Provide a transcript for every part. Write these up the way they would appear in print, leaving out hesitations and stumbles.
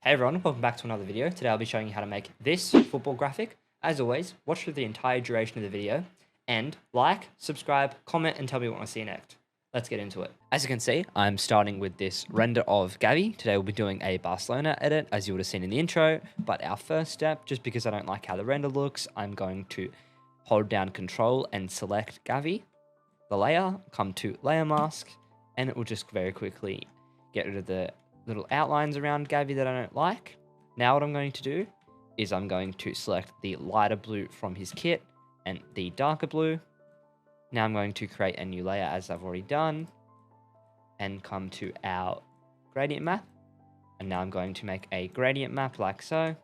Hey everyone, welcome back to another video. Today I'll be showing you how to make this football graphic. As always, watch through the entire duration of the video and like, subscribe, comment and tell me what you want to see next. Let's get into it. As you can see, I'm starting with this render of Gavi. Today we'll be doing a Barcelona edit as you would have seen in the intro, but our first step, just because I don't like how the render looks, I'm going to hold down Control and select Gavi, the layer, come to Layer Mask, and it will just very quickly get rid of the little outlines around Gavi that I don't like. Now what I'm going to do is I'm going to select the lighter blue from his kit and the darker blue. Now I'm going to create a new layer as I've already done and come to our gradient map. And now I'm going to make a gradient map like so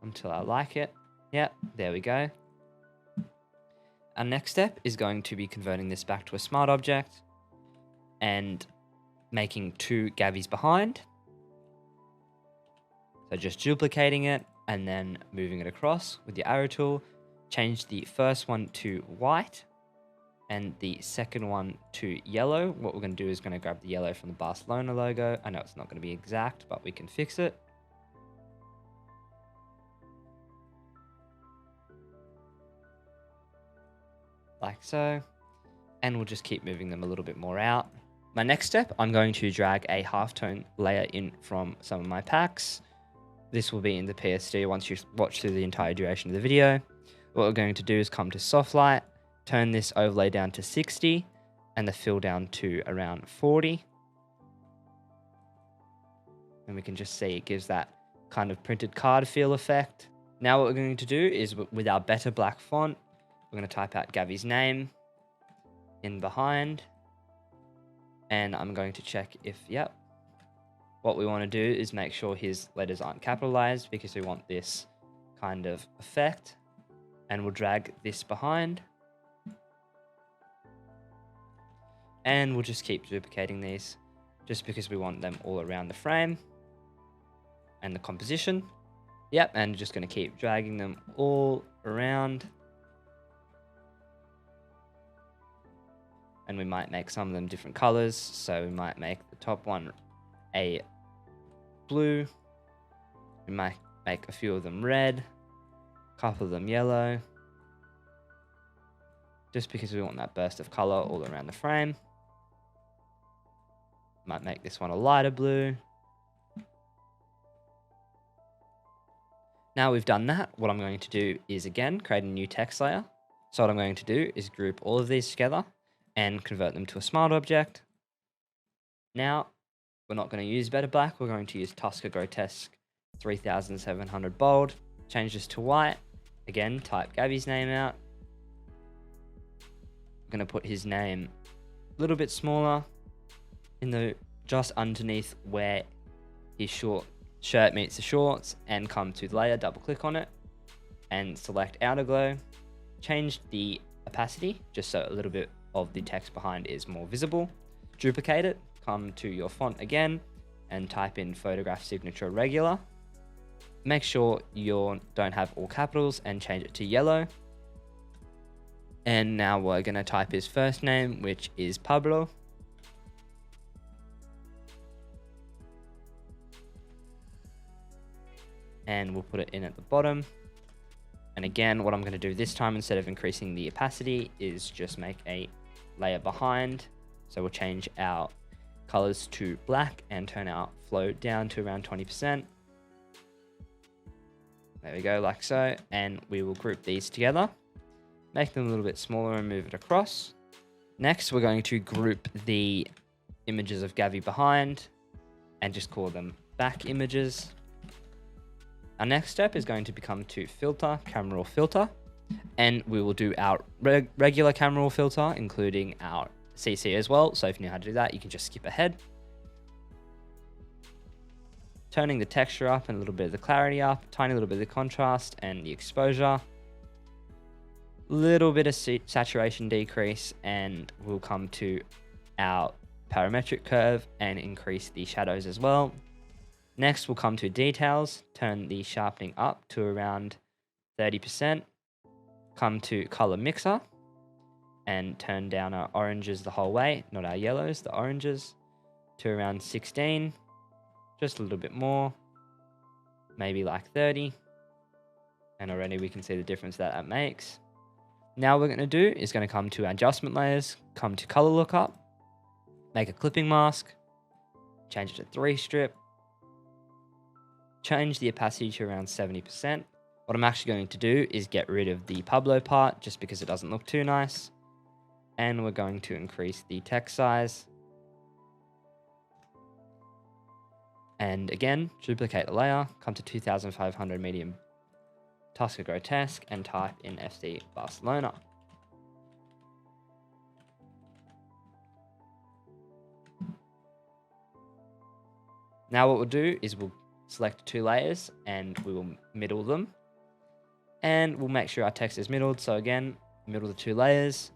until I like it. Yep, there we go. Our next step is going to be converting this back to a smart object and making two Gavis behind. So just duplicating it and then moving it across with your arrow tool. Change the first one to white and the second one to yellow. What we're going to do is going to grab the yellow from the Barcelona logo. I know it's not going to be exact, but we can fix it. Like so. And we'll just keep moving them a little bit more out. My next step, I'm going to drag a halftone layer in from some of my packs. This will be in the PSD once you watch through the entire duration of the video. What we're going to do is come to soft light, turn this overlay down to 60 and the fill down to around 40. And we can just see it gives that kind of printed card feel effect. Now what we're going to do is with our better black font, we're going to type out Gavi's name in behind. And I'm going to check if, yep. What we want to do is make sure his letters aren't capitalized because we want this kind of effect. And we'll drag this behind. And we'll just keep duplicating these just because we want them all around the frame and the composition. Yep, and just going to keep dragging them all around. And we might make some of them different colors. So we might make the top one a blue. We might make a few of them red, a couple of them yellow. Just because we want that burst of color all around the frame. Might make this one a lighter blue. Now we've done that, what I'm going to do is again create a new text layer. So what I'm going to do is group all of these together and convert them to a smart object. Now, we're not going to use Better Black. We're going to use Tusker Grotesque 3700 bold. Change this to white. Again, type Gavi's name out. I'm going to put his name a little bit smaller in the just underneath where his short shirt meets the shorts, and come to the layer, double click on it and select Outer Glow. Change the opacity just so a little bit of the text behind is more visible. Duplicate it, come to your font again and type in photograph signature regular. Make sure you don't have all capitals and change it to yellow. And now we're going to type his first name, which is Pablo. And we'll put it in at the bottom. And again, what I'm going to do this time, instead of increasing the opacity, is just make a layer behind. So we'll change our colors to black and turn our flow down to around 20%. There we go, like so. And we will group these together, make them a little bit smaller and move it across. Next, we're going to group the images of Gavi behind and just call them back images. Our next step is going to become to filter, camera raw filter, and we will do our regular camera raw filter, including our CC as well. So if you know how to do that, you can just skip ahead. Turning the texture up and a little bit of the clarity up, tiny little bit of the contrast and the exposure. Little bit of saturation decrease, and we'll come to our parametric curve and increase the shadows as well. Next, we'll come to details, turn the sharpening up to around 30%. Come to color mixer and turn down our oranges the whole way, not our yellows, the oranges, to around 16. just a little bit more, maybe like 30. And already we can see the difference that that makes. Now what we're going to do is going to come to our adjustment layers, come to color lookup, make a clipping mask, change it to 3 strip, change the opacity to around 70%. What I'm actually going to do is get rid of the Pablo part just because it doesn't look too nice. And we're going to increase the text size. And again, duplicate the layer, come to 2500 medium Tusker Grotesque and type in FC Barcelona. Now what we'll do is we'll select 2 layers and we will middle them. And we'll make sure our text is middled. So again, middle the 2 layers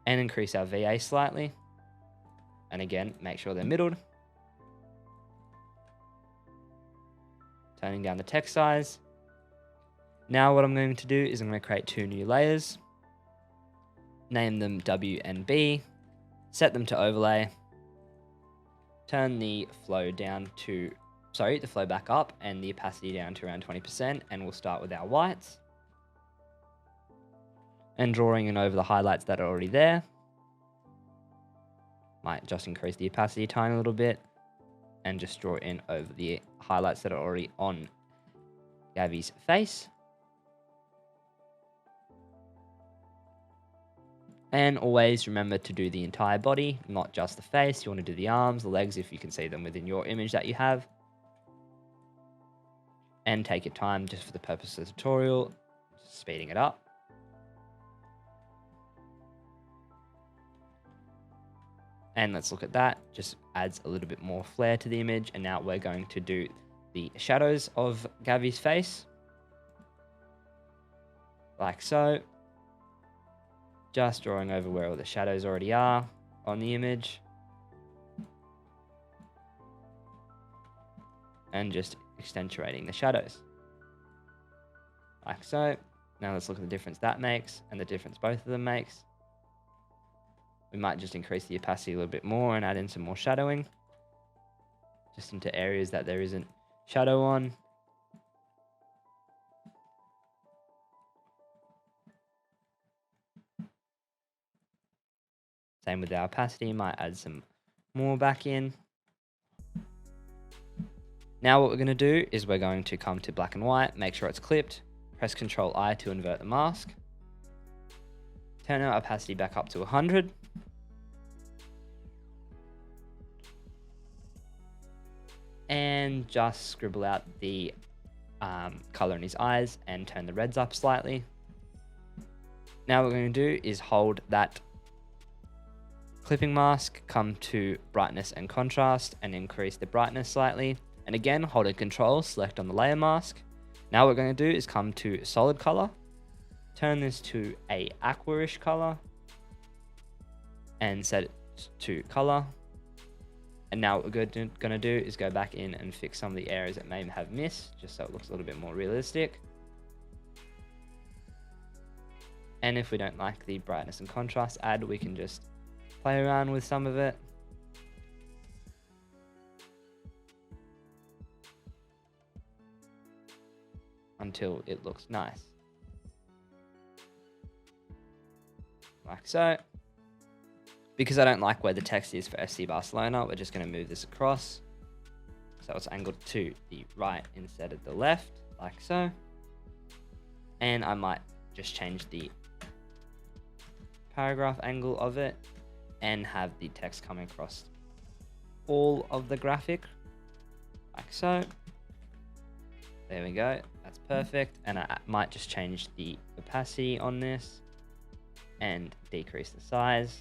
and increase our VA slightly. And again, make sure they're middled. Turning down the text size. Now what I'm going to do is I'm going to create 2 new layers. Name them W and B. Set them to overlay. Turn the flow back up and the opacity down to around 20%. And we'll start with our whites. And drawing in over the highlights that are already there. Might just increase the opacity a tiny little bit. And just draw in over the highlights that are already on Gavi's face. And always remember to do the entire body, not just the face. You want to do the arms, the legs, if you can see them within your image that you have. And take your time just for the purpose of the tutorial, speeding it up. And let's look at that, just adds a little bit more flair to the image. And now we're going to do the shadows of Gavi's face. Like so. Just drawing over where all the shadows already are on the image. And just accentuating the shadows. Like so. Now let's look at the difference that makes and the difference both of them makes. We might just increase the opacity a little bit more and add in some more shadowing. Just into areas that there isn't shadow on. Same with our opacity, might add some more back in. Now what we're going to do is we're going to come to black and white, make sure it's clipped, press Ctrl I to invert the mask. Turn our opacity back up to 100. And just scribble out the color in his eyes and turn the reds up slightly. Now what we're going to do is hold that clipping mask, come to brightness and contrast and increase the brightness slightly. And again, holding Control, select on the layer mask. Now what we're going to do is come to solid color, turn this to a aquarish color and set it to color. And now what we're going to do is go back in and fix some of the areas that may have missed, just so it looks a little bit more realistic. And if we don't like the brightness and contrast add, we can just play around with some of it. Until it looks nice. Like so. Because I don't like where the text is for FC Barcelona, we're just going to move this across. So it's angled to the right instead of the left, like so. And I might just change the paragraph angle of it and have the text coming across all of the graphic, like so. There we go, that's perfect. And I might just change the opacity on this and decrease the size.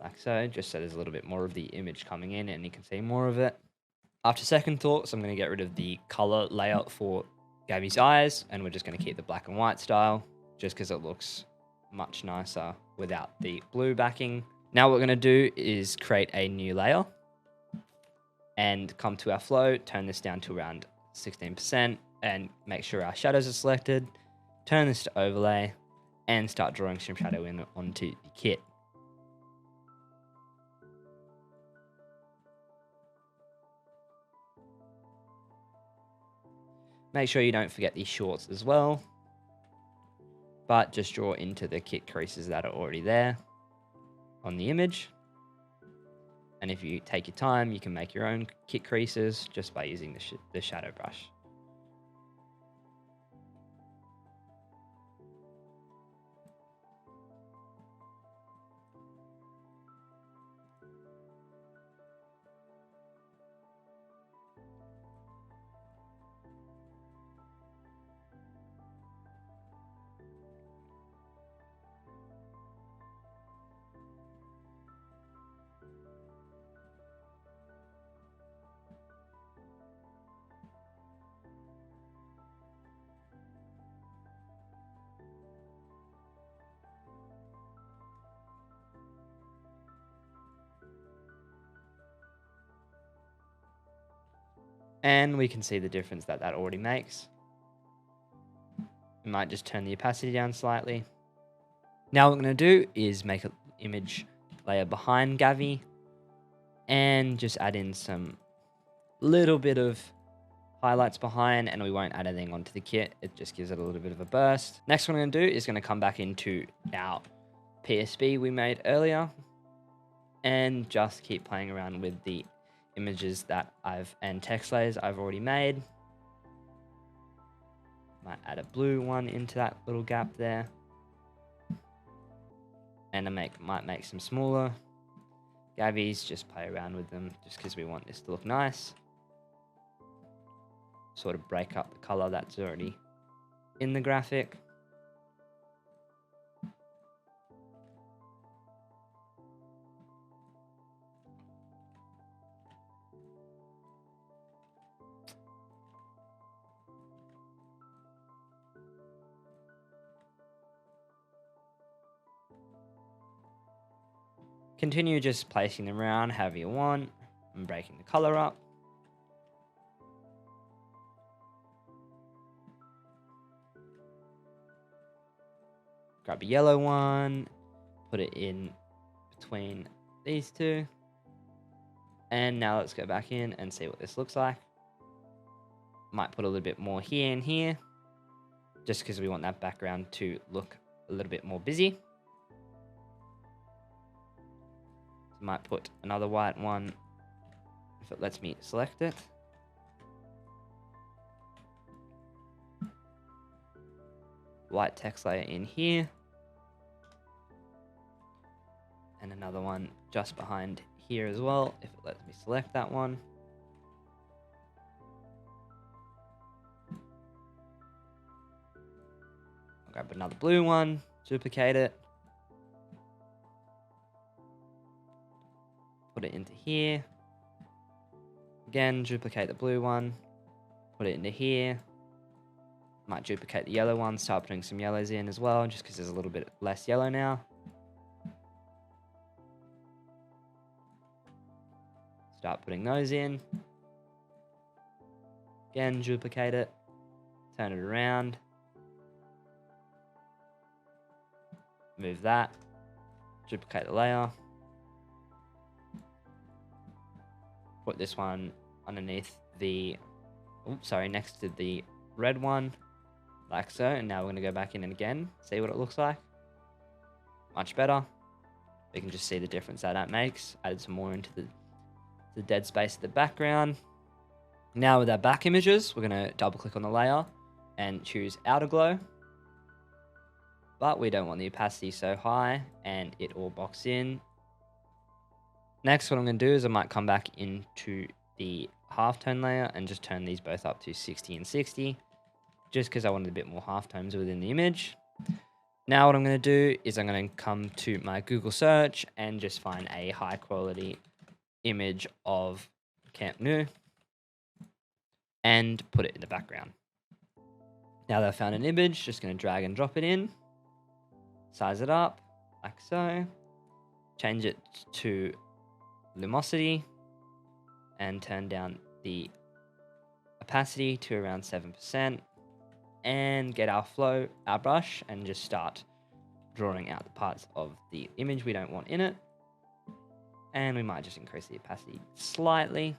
Like so, just so there's a little bit more of the image coming in and you can see more of it. After second thoughts, I'm going to get rid of the color layout for Gavi's eyes and we're just going to keep the black and white style just because it looks much nicer without the blue backing. Now what we're going to do is create a new layer and come to our flow, turn this down to around 16% and make sure our shadows are selected, turn this to overlay and start drawing some shadow in onto the kit. Make sure you don't forget these shorts as well, but just draw into the kit creases that are already there on the image. And if you take your time, you can make your own kit creases just by using the shadow brush. And we can see the difference that already makes. We might just turn the opacity down slightly. Now what we're going to do is make an image layer behind Gavi and just add in some little bit of highlights behind, and we won't add anything onto the kit. It just gives it a little bit of a burst. Next what I'm going to do is going to come back into our PSB we made earlier and just keep playing around with the images that and text layers I've already made. Might add a blue one into that little gap there. And I might make some smaller Gavis, just play around with them just because we want this to look nice. Sort of break up the color that's already in the graphic. Continue just placing them around however you want and breaking the color up. Grab a yellow one, put it in between these two. And now let's go back in and see what this looks like. Might put a little bit more here and here, just because we want that background to look a little bit more busy. Might put another white one if it lets me select it. White text layer in here. And another one just behind here as well, if it lets me select that one. I'll grab another blue one, duplicate it. Put it into here. Again, duplicate the blue one. Put it into here. Might duplicate the yellow one, start putting some yellows in as well, just because there's a little bit less yellow now. Start putting those in. Again, duplicate it. Turn it around. Move that. Duplicate the layer. Put this one underneath the, next to the red one, like so. And now we're going to go back in and again, see what it looks like. Much better. We can just see the difference that makes. Added some more into the dead space of the background. Now with our back images, we're going to double click on the layer and choose outer glow. But we don't want the opacity so high and it all box in. Next, what I'm going to do is I might come back into the halftone layer and just turn these both up to 60 and 60, just because I wanted a bit more halftones within the image. Now what I'm going to do is I'm going to come to my Google search and just find a high quality image of Camp Nou and put it in the background. Now that I've found an image, just going to drag and drop it in, size it up like so, change it to luminosity and turn down the opacity to around 7% and get our brush and just start drawing out the parts of the image we don't want in it. And we might just increase the opacity slightly,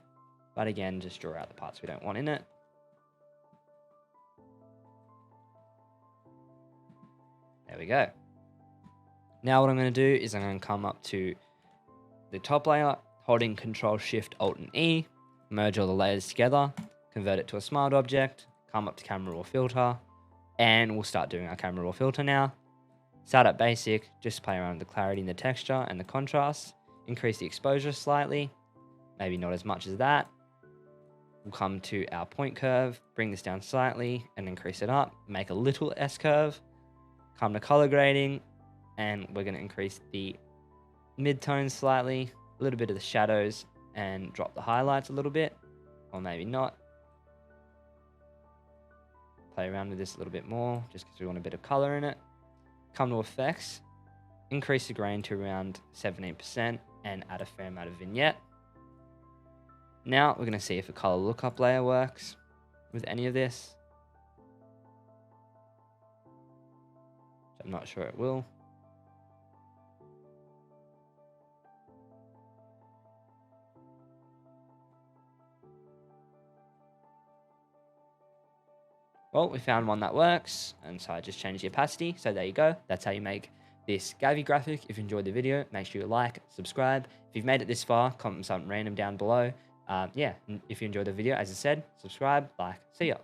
but again, just draw out the parts we don't want in it. There we go. Now what I'm going to do is I'm going to come up to the top layer, holding Control Shift Alt and E, merge all the layers together, convert it to a smart object, come up to Camera Raw Filter, and we'll start doing our Camera Raw Filter now. Start at basic, just play around with the clarity and the texture and the contrast, increase the exposure slightly, maybe not as much as that. We'll come to our point curve, bring this down slightly and increase it up, make a little S curve, come to color grading, and we're going to increase the mid-tones slightly, a little bit of the shadows, and drop the highlights a little bit, or maybe not. Play around with this a little bit more, just because we want a bit of color in it. Come to effects, increase the grain to around 17%, and add a fair amount of vignette. Now we're going to see if a color lookup layer works with any of this. I'm not sure it will. Well, we found one that works, and so I just changed the opacity. So there you go. That's how you make this Gavi graphic. If you enjoyed the video, make sure you like, subscribe. If you've made it this far, comment something random down below. Yeah, if you enjoyed the video, as I said, subscribe, like, see ya.